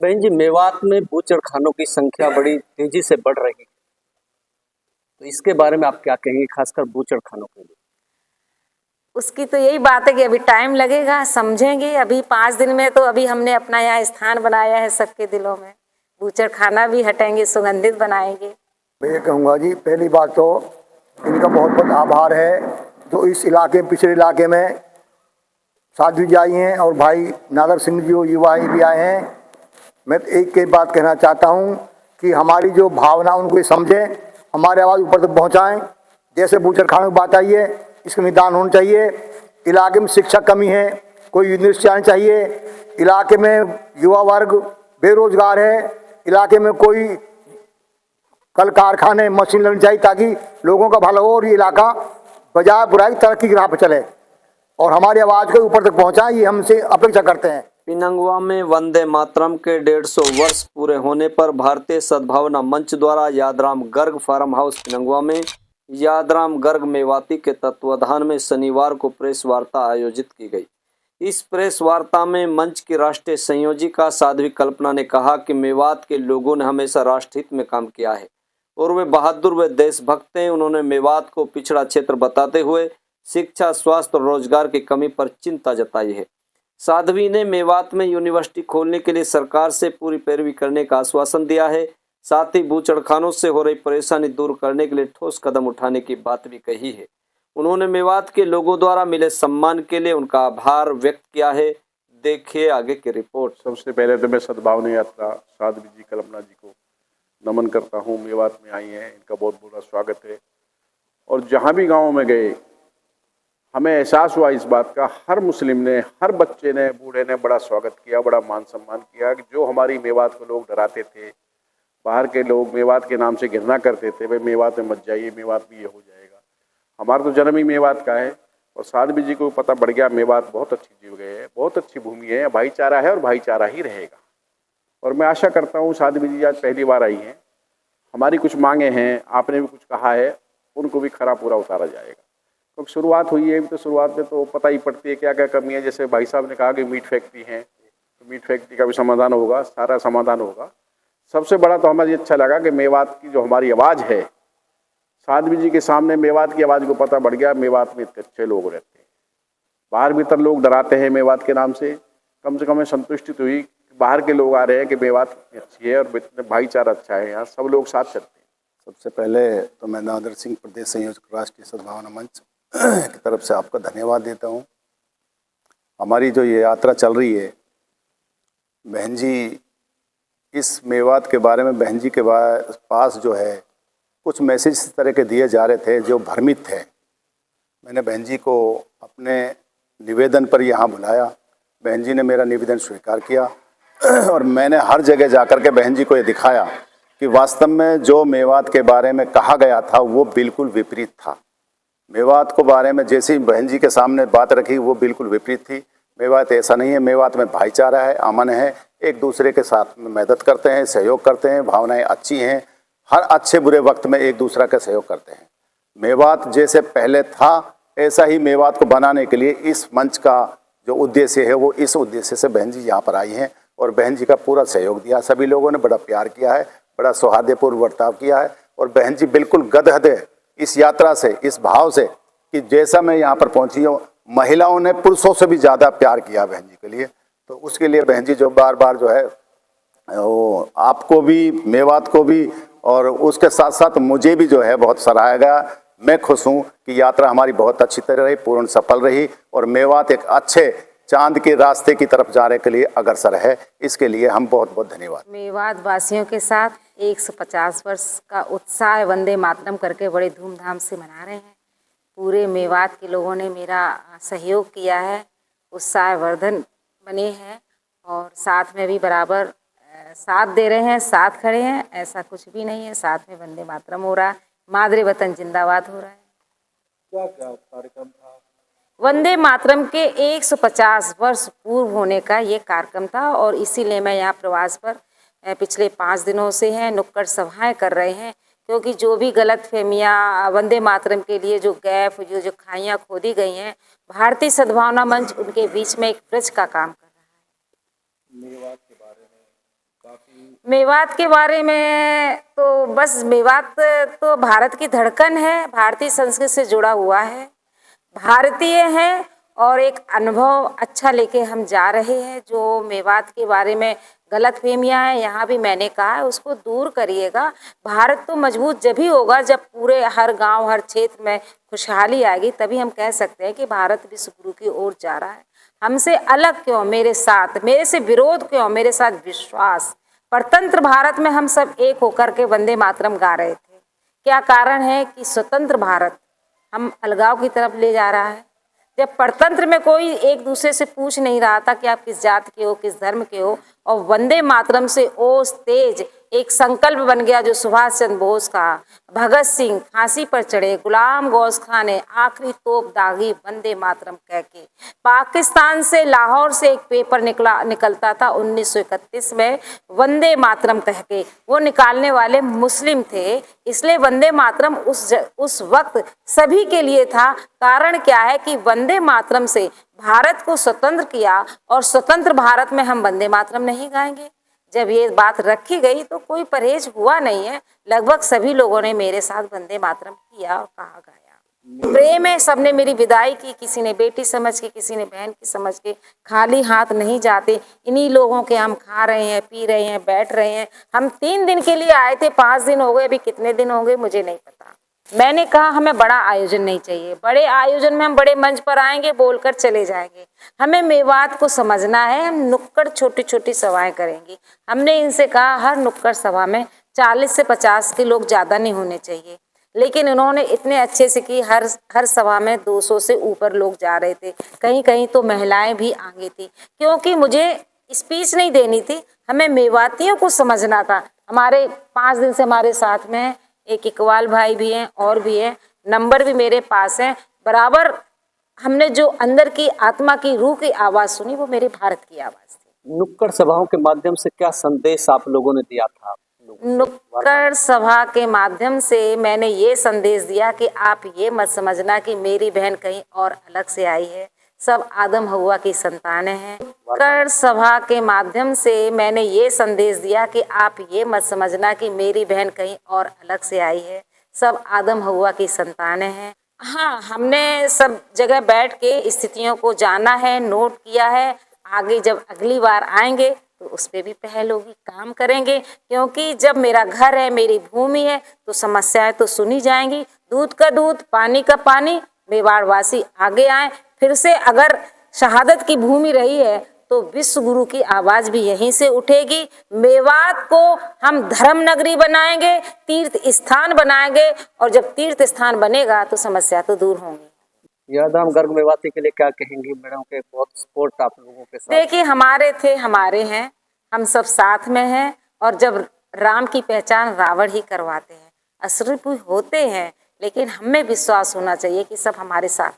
बहन जी, मेवात में बूचड़खानों की संख्या बड़ी तेजी से बढ़ रही है, तो इसके बारे में आप क्या कहेंगे, खासकर बूचड़खानों के लिए? उसकी तो यही बात है कि अभी टाइम लगेगा, समझेंगे। अभी 5 दिन में तो अभी हमने अपना यहाँ स्थान बनाया है सबके दिलों में। बूचड़खाना भी हटेंगे, सुगंधित बनाएंगे। मैं ये कहूँगा जी, पहली बात तो इनका बहुत बहुत आभार है जो इस इलाके पिछड़े इलाके में साध्वी जी आई हैं और भाई नादर सिंह जी युवा भी आए हैं। मैं तो एक बात कहना चाहता हूँ कि हमारी जो भावना उनको समझें, हमारी आवाज़ ऊपर तक पहुँचाएं। जैसे बूचड़खानों की बात आई है, इसका निदान होना चाहिए। इलाके में शिक्षा कमी है, कोई यूनिवर्सिटी आनी चाहिए। इलाके में युवा वर्ग बेरोजगार है, इलाके में कोई कल कारखाने मशीन लगनी चाहिए ताकि लोगों का भला हो और ये इलाका बजाय बुराई तरक्की की राह पर चले और हमारी आवाज़ को ऊपर तक पहुँचाएं, ये हमसे अपेक्षा करते हैं। पिनंगवा में वंदे मातरम के 150 वर्ष पूरे होने पर भारतीय सद्भावना मंच द्वारा यादराम गर्ग फार्म हाउस पिनंगवा में यादराम गर्ग मेवाती के तत्वाधान में शनिवार को प्रेस वार्ता आयोजित की गई। इस प्रेस वार्ता में मंच की राष्ट्रीय संयोजिका साध्वी कल्पना ने कहा कि मेवात के लोगों ने हमेशा राष्ट्रहित में काम किया है और वे बहादुर व देशभक्त हैं। उन्होंने मेवात को पिछड़ा क्षेत्र बताते हुए शिक्षा, स्वास्थ्य और रोजगार की कमी पर चिंता जताई है। साध्वी ने मेवात में यूनिवर्सिटी खोलने के लिए सरकार से पूरी पैरवी करने का आश्वासन दिया है। साथ ही बूचड़खानों से हो रही परेशानी दूर करने के लिए ठोस कदम उठाने की बात भी कही है। उन्होंने मेवात के लोगों द्वारा मिले सम्मान के लिए उनका आभार व्यक्त किया है। देखिए आगे की रिपोर्ट। सबसे पहले तो मैं सद्भावना यात्रा साध्वी जी कल्पना जी को नमन करता हूँ। मेवात में आई हैं, इनका बहुत बहुत स्वागत है। और जहाँ भी गाँव में गए हमें एहसास हुआ इस बात का, हर मुस्लिम ने, हर बच्चे ने, बूढ़े ने बड़ा स्वागत किया, बड़ा मान सम्मान किया। कि जो हमारी मेवात को लोग डराते थे, बाहर के लोग मेवात के नाम से घृणा करते थे, भाई मेवात में मत जाइए, मेवात में ये हो जाएगा। हमारा तो जन्म ही मेवात का है और साध्वी जी को पता बढ़ गया मेवात बहुत अच्छी जगह है, बहुत अच्छी भूमि है, भाईचारा है और भाईचारा ही रहेगा। और मैं आशा करता हूँ साध्वी जी आज पहली बार आई हैं, हमारी कुछ मांगे हैं, आपने भी कुछ कहा है, उनको भी खरा पूरा उतारा जाएगा। तो शुरुआत हुई है, तो शुरुआत में तो पता ही पड़ती है क्या क्या कमी है। जैसे भाई साहब ने कहा कि मीट फैक्ट्री है, तो मीट फैक्ट्री का भी समाधान होगा, सारा समाधान होगा। सबसे बड़ा तो हमें ये अच्छा लगा कि मेवात की जो हमारी आवाज़ है, साध्वी जी के सामने मेवात की आवाज़ को पता बढ़ गया। मेवात में इतने अच्छे लोग रहते हैं, बाहर भीतर लोग डराते हैं मेवात के नाम से कम हमें संतुष्टि तो हुई, बाहर के लोग आ रहे हैं कि मेवात अच्छी है और भाईचारा अच्छा है, यहाँ सब लोग साथ चलते हैं। सबसे पहले तो मैं नादर सिंह प्रदेश संयोजक राष्ट्रीय सद्भावना मंच की तरफ से आपका धन्यवाद देता हूँ। हमारी जो ये यात्रा चल रही है, बहन जी इस मेवात के बारे में बहन जी के पास जो है कुछ मैसेज इस तरह के दिए जा रहे थे जो भ्रमित थे। मैंने बहन जी को अपने निवेदन पर यहाँ बुलाया, बहन जी ने मेरा निवेदन स्वीकार किया और मैंने हर जगह जाकर के बहन जी को ये दिखाया कि वास्तव में जो मेवात के बारे में कहा गया था वो बिल्कुल विपरीत था। मेवात को बारे में जैसी बहन जी के सामने बात रखी वो बिल्कुल विपरीत थी। मेवात ऐसा नहीं है, मेवात में भाईचारा है, अमन है, एक दूसरे के साथ में मदद करते हैं, सहयोग करते हैं, भावनाएं अच्छी हैं, हर अच्छे बुरे वक्त में एक दूसरे का सहयोग करते हैं। मेवात जैसे पहले था ऐसा ही मेवात को बनाने के लिए इस मंच का जो उद्देश्य है वो इस उद्देश्य से बहन जी यहाँ पर आई हैं और बहन जी का पूरा सहयोग दिया। सभी लोगों ने बड़ा प्यार किया है, बड़ा सौहार्दपूर्ण बर्ताव किया है और बहन जी बिल्कुल गदगद है इस यात्रा से, इस भाव से कि जैसा मैं यहाँ पर पहुँची हूँ, महिलाओं ने पुरुषों से भी ज़्यादा प्यार किया बहन जी के लिए। तो उसके लिए बहन जी जो बार बार जो है वो आपको भी, मेवात को भी और उसके साथ साथ मुझे भी जो है बहुत सराहा गया। मैं खुश हूँ कि यात्रा हमारी बहुत अच्छी तरह रही, पूर्ण सफल रही और मेवात एक अच्छे चांद के रास्ते की तरफ जाने के लिए अग्रसर है। इसके लिए हम बहुत बहुत धन्यवाद। मेवात वासियों के साथ 150 वर्ष का उत्साह वंदे मातरम करके बड़े धूमधाम से मना रहे हैं। पूरे मेवात के लोगों ने मेरा सहयोग किया है, उत्साहवर्धन बने हैं और साथ में भी बराबर साथ दे रहे हैं, साथ खड़े हैं। ऐसा कुछ भी नहीं है, साथ में वंदे मातरम हो रहा है, मादरे वतन जिंदाबाद हो रहा है। क्या क्या कार्यक्रम था? वंदे मातरम के 150 वर्ष पूर्व होने का ये कार्यक्रम था और इसीलिए मैं यहाँ प्रवास पर पिछले 5 दिनों से हैं, नुक्कड़ सभाएं कर रहे हैं। क्योंकि जो भी गलत फहमियाँ वंदे मातरम के लिए जो गैप जो खाइयाँ खोदी गई हैं, भारतीय सद्भावना मंच उनके बीच में एक ब्रिज का काम कर रहा है। मेवात के बारे में मेवात के बारे में तो बस मेवात तो भारत की धड़कन है, भारतीय संस्कृति से जुड़ा हुआ है, भारतीय है और एक अनुभव अच्छा लेके हम जा रहे हैं। जो मेवात के बारे में गलतफहमियां हैं, यहाँ भी मैंने कहा है, उसको दूर करिएगा। भारत तो मजबूत जब ही होगा जब पूरे हर गांव हर क्षेत्र में खुशहाली आएगी, तभी हम कह सकते हैं कि भारत विश्व गुरु की ओर जा रहा है। हमसे अलग क्यों, मेरे साथ, मेरे से विरोध क्यों, मेरे साथ विश्वास। परतंत्र भारत में हम सब एक होकर के वंदे मातरम गा रहे थे। क्या कारण है कि स्वतंत्र भारत हम अलगाव की तरफ ले जा रहा है। जब परतंत्र में कोई एक दूसरे से पूछ नहीं रहा था कि आप किस जात के हो, किस धर्म के हो, और वंदे मातरम से ओज तेज एक संकल्प बन गया जो सुभाष चंद्र बोस का, भगत सिंह फांसी पर चढ़े, गुलाम गौस खान ने आखिरी तोप दागी वंदे मातरम कह के। पाकिस्तान से लाहौर से एक पेपर निकलता था 1931 में वंदे मातरम कह के, वो निकालने वाले मुस्लिम थे, इसलिए वंदे मातरम उस वक्त सभी के लिए था। कारण क्या है कि वंदे मातरम से भारत को स्वतंत्र किया और स्वतंत्र भारत में हम वंदे मातरम नहीं गाएंगे। जब ये बात रखी गई तो कोई परहेज हुआ नहीं है, लगभग सभी लोगों ने मेरे साथ वंदे मातरम किया और कहा गाया। प्रेम है, सबने मेरी विदाई की, किसी ने बेटी समझ के, किसी ने बहन की समझ के। खाली हाथ नहीं जाते, इन्हीं लोगों के हम खा रहे हैं, पी रहे हैं, बैठ रहे हैं। हम 3 दिन के लिए आए थे, 5 दिन हो गए, अभी कितने दिन हो गए मुझे नहीं पता। मैंने कहा हमें बड़ा आयोजन नहीं चाहिए, बड़े आयोजन में हम बड़े मंच पर आएंगे, बोलकर चले जाएंगे। हमें मेवात को समझना है, हम नुक्कड़ छोटी छोटी सभाएं करेंगे। हमने इनसे कहा हर नुक्कड़ सभा में 40 से 50 के लोग ज़्यादा नहीं होने चाहिए, लेकिन इन्होंने इतने अच्छे से की, हर सभा में 200 से ऊपर लोग जा रहे थे, कहीं कहीं तो महिलाएं भी आगे थी। क्योंकि मुझे स्पीच नहीं देनी थी, हमें मेवातियों को समझना था। हमारे 5 दिन से हमारे साथ में एक इकबाल भाई भी हैं और भी हैं, नंबर भी मेरे पास है। बराबर हमने जो अंदर की आत्मा की रूह की आवाज़ सुनी वो मेरे भारत की आवाज़ थी। नुक्कड़ सभाओं के माध्यम से क्या संदेश आप लोगों ने दिया था? नुक्कड़ सभा के माध्यम से मैंने ये संदेश दिया कि आप ये मत समझना कि मेरी बहन कहीं और अलग से आई है, सब आदम हवा की संतानें हैं। नुक्कड़ सभा के माध्यम से मैंने ये संदेश दिया कि आप ये मत समझना कि मेरी बहन कहीं और अलग से आई है, सब आदम हवा की संतानें हैं। हाँ, हमने सब जगह बैठ के स्थितियों को जाना है, नोट किया है। आगे जब अगली बार आएंगे तो उस पर भी पहल होगी, काम करेंगे। क्योंकि जब मेरा घर है, मेरी भूमि है, तो समस्याएं तो सुनी जाएंगी। दूध का दूध, पानी का पानी, मेवाड़वासी आगे आए। फिर से अगर शहादत की भूमि रही है तो विश्व गुरु की आवाज भी यहीं से उठेगी। मेवात को हम धर्म नगरी बनाएंगे, तीर्थ स्थान बनाएंगे, और जब तीर्थ स्थान बनेगा तो समस्या तो दूर होंगी। यादराम गर्ग मेवाती के लिए क्या कहेंगी मैडम? के बहुत सपोर्ट आप लोगों के साथ। देखिए, हमारे थे, हमारे हैं, हम सब साथ में हैं। और जब राम की पहचान रावण ही करवाते हैं, असुर भी होते हैं, लेकिन हमें विश्वास होना चाहिए कि सब हमारे साथ